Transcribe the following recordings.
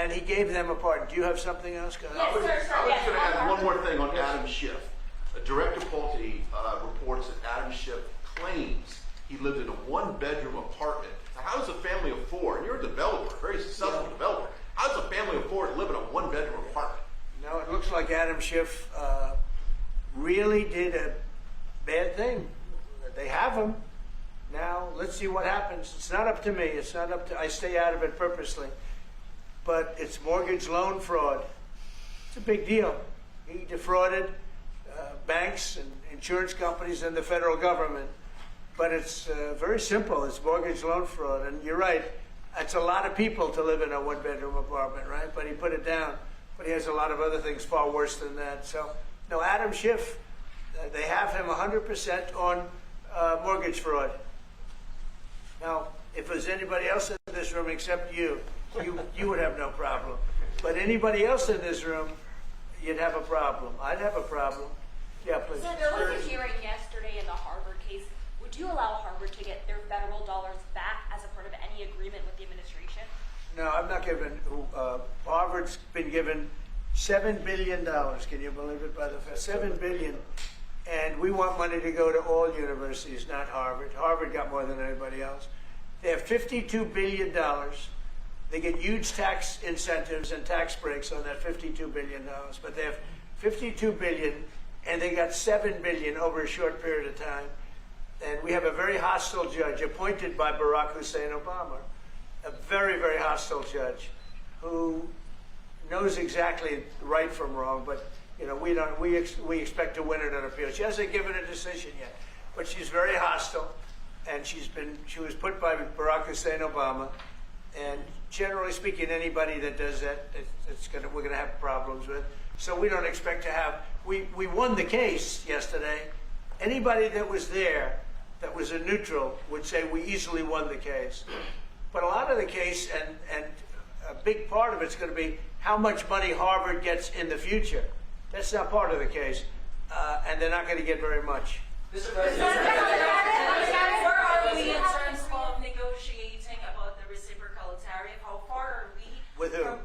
And he gave them a pardon. Do you have something else? Go ahead. Yes, sir, I was yes. going to add one more thing on Adam Schiff. Director Pulte reports that Adam Schiff claims he lived in a one-bedroom apartment. Now, how does a family of four, and you're a developer, very successful developer, how does a family of four live in a one-bedroom apartment? No, it looks like Adam Schiff really did a bad thing. They have him. Now, let's see what happens. It's not up to me. It's not up to, I stay out of it purposely. But it's mortgage loan fraud. It's a big deal. He defrauded banks and insurance companies and the federal government. But it's very simple. It's mortgage loan fraud. And you're right. It's a lot of people to live in a one-bedroom apartment, right? But he put it down. But he has a lot of other things far worse than that. So, no, Adam Schiff, they have him 100% on mortgage fraud. Now, if there's anybody else in this room except you would have no problem. But anybody else in this room, you'd have a problem. I'd have a problem. Yeah, please. So there was a hearing yesterday in the Harvard case. Would you allow Harvard to get their federal dollars back as a part of any agreement with the administration? No, I'm not giving. Harvard's been given $7 billion. Can you believe it? By the $7 billion, and we want money to go to all universities, not Harvard. Harvard got more than anybody else. They have $52 billion. They get huge tax incentives and tax breaks on that $52 billion. But they have $52 billion, and they got $7 billion over a short period of time. And we have a very hostile judge appointed by Barack Hussein Obama, a very, very hostile judge who knows exactly right from wrong. But you know, we expect to win it on appeal. She hasn't given a decision yet, but she's very hostile, and she was put by Barack Hussein Obama. And generally speaking, anybody that does that, we're gonna have problems with. So we don't expect to have. We won the case yesterday. Anybody that was there, that was a neutral, would say we easily won the case. But a lot of the case, and a big part of it's going to be how much money Harvard gets in the future. That's not part of the case, and they're not going to get very much. Mr. President, where are we in terms of negotiating about the reciprocal tariff? How far are we? With who?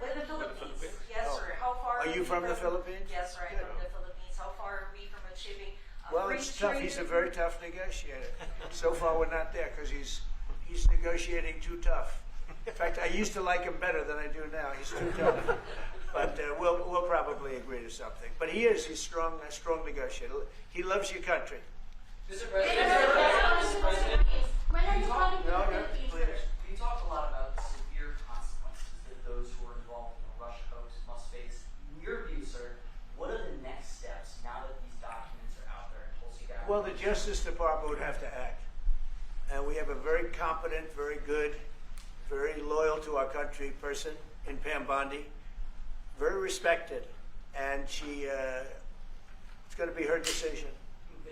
With the Philippines. Yes, sir. How far Are you from the Philippines? Yes, sir. I'm from the Philippines. How far are we from achieving? Well, it's tough. He's a very tough negotiator. So far, we're not there because he's negotiating too tough. In fact, I used to like him better than I do now. He's too tough. But we'll probably agree to something. But he's a strong negotiator. He loves your country. Mr. President, When are you coming to No, the no, Philippines? please. We talk a lot about the severe consequences that those who are involved in the Russia hoax must face. In your view, sir, what are the next steps now that these documents are out there and Tulsi Gabbard? Well, the Justice Department would have to act. And we have a very competent, very good, very loyal to our country person in Pam Bondi, very respected. And it's going to be her decision.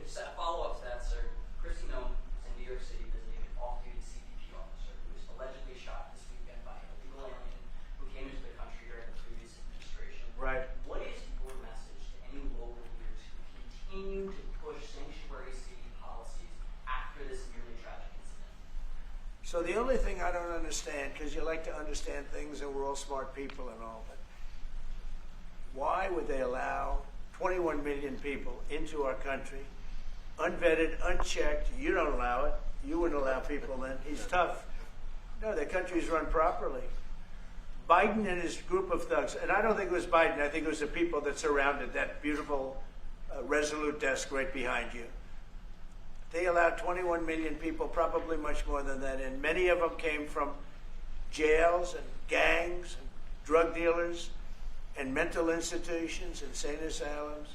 Just a follow-up to that, sir. Christy Nome is in New York City visiting an off-duty CBP officer who was allegedly shot this weekend by an illegal alien who came into the country during the previous administration. Right. What is your message to any local leaders who continue to push sanctuary city policies after this nearly tragic incident? So the only thing I don't understand, because you like to understand things and we're all smart people and all, but why would they allow 21 million people into our country, unvetted, unchecked? You don't allow it. You wouldn't allow people then. He's tough. No, the country's run properly. Biden and his group of thugs, and I don't think it was Biden, I think it was the people that surrounded that beautiful Resolute desk right behind you. They allowed 21 million people, probably much more than that, and many of them came from jails and gangs and drug dealers and mental institutions, insane asylums.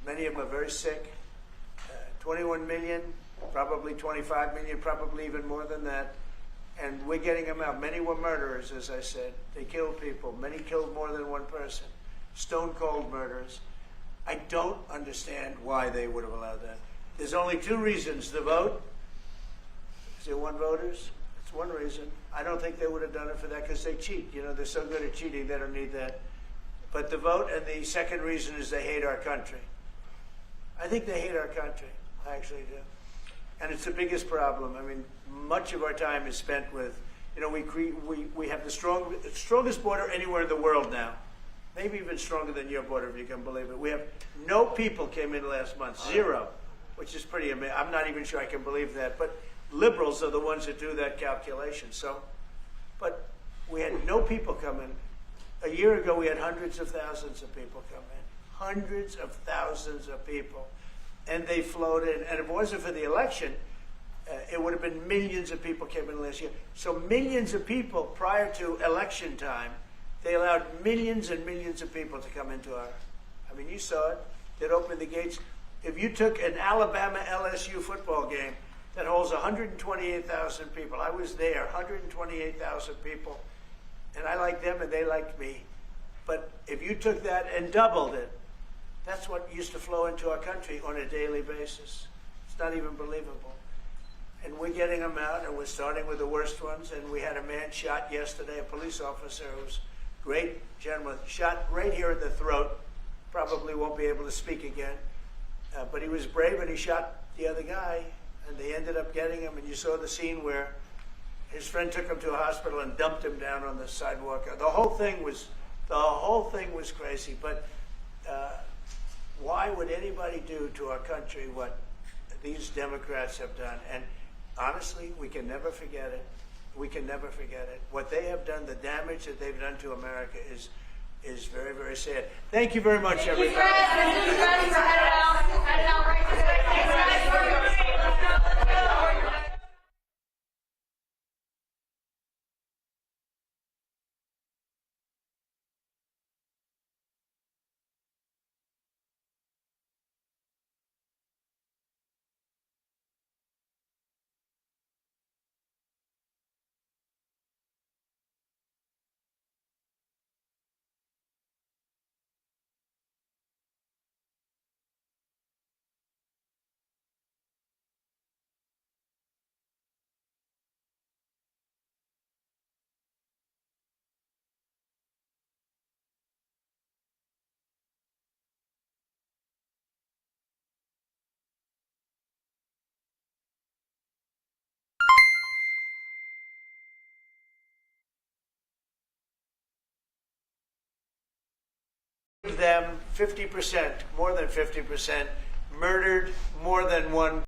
Many of them are very sick. 21 million, probably 25 million, probably even more than that. And we're getting them out. Many were murderers, as I said. They killed people. Many killed more than one person. Stone cold murders. I don't understand why they would have allowed that. There's only two reasons. The vote. Is there one voters? It's one reason. I don't think they would have done it for that because they cheat. You know, they're so good at cheating, they don't need that. But the vote, and the second reason is they hate our country. I think they hate our country. I actually do. And it's the biggest problem. I mean, much of our time is spent with You know, we have the strongest border anywhere in the world now. Maybe even stronger than your border, if you can believe it. We have no people came in last month, zero, which is pretty amazing. I'm not even sure I can believe that, but liberals are the ones that do that calculation. So, but we had no people come in. A year ago, we had hundreds of thousands of people come in. Hundreds of thousands of people. And they flowed in. And if it wasn't for the election, it would have been millions of people came in last year. So millions of people prior to election time, they allowed millions and millions of people to come into our, I mean, you saw it. They'd open the gates. If you took an Alabama LSU football game that holds 128,000 people, I was there, 128,000 people, and I liked them and they liked me. But if you took that and doubled it, that's what used to flow into our country on a daily basis. It's not even believable. And we're getting them out, and we're starting with the worst ones. And we had a man shot yesterday, a police officer who's a great gentleman, shot right here in the throat. Probably won't be able to speak again. But he was brave, and he shot the other guy, and they ended up getting him. And you saw the scene where his friend took him to a hospital and dumped him down on the sidewalk. The whole thing was crazy. But why would anybody do to our country what these Democrats have done? And honestly, we can never forget it. We can never forget it. What they have done, the damage that they've done to America is very, very sad. Thank you very much, everybody. Thank you guys for heading out right today. Thanks, guys. Them 50%, more than 50%, murdered more than one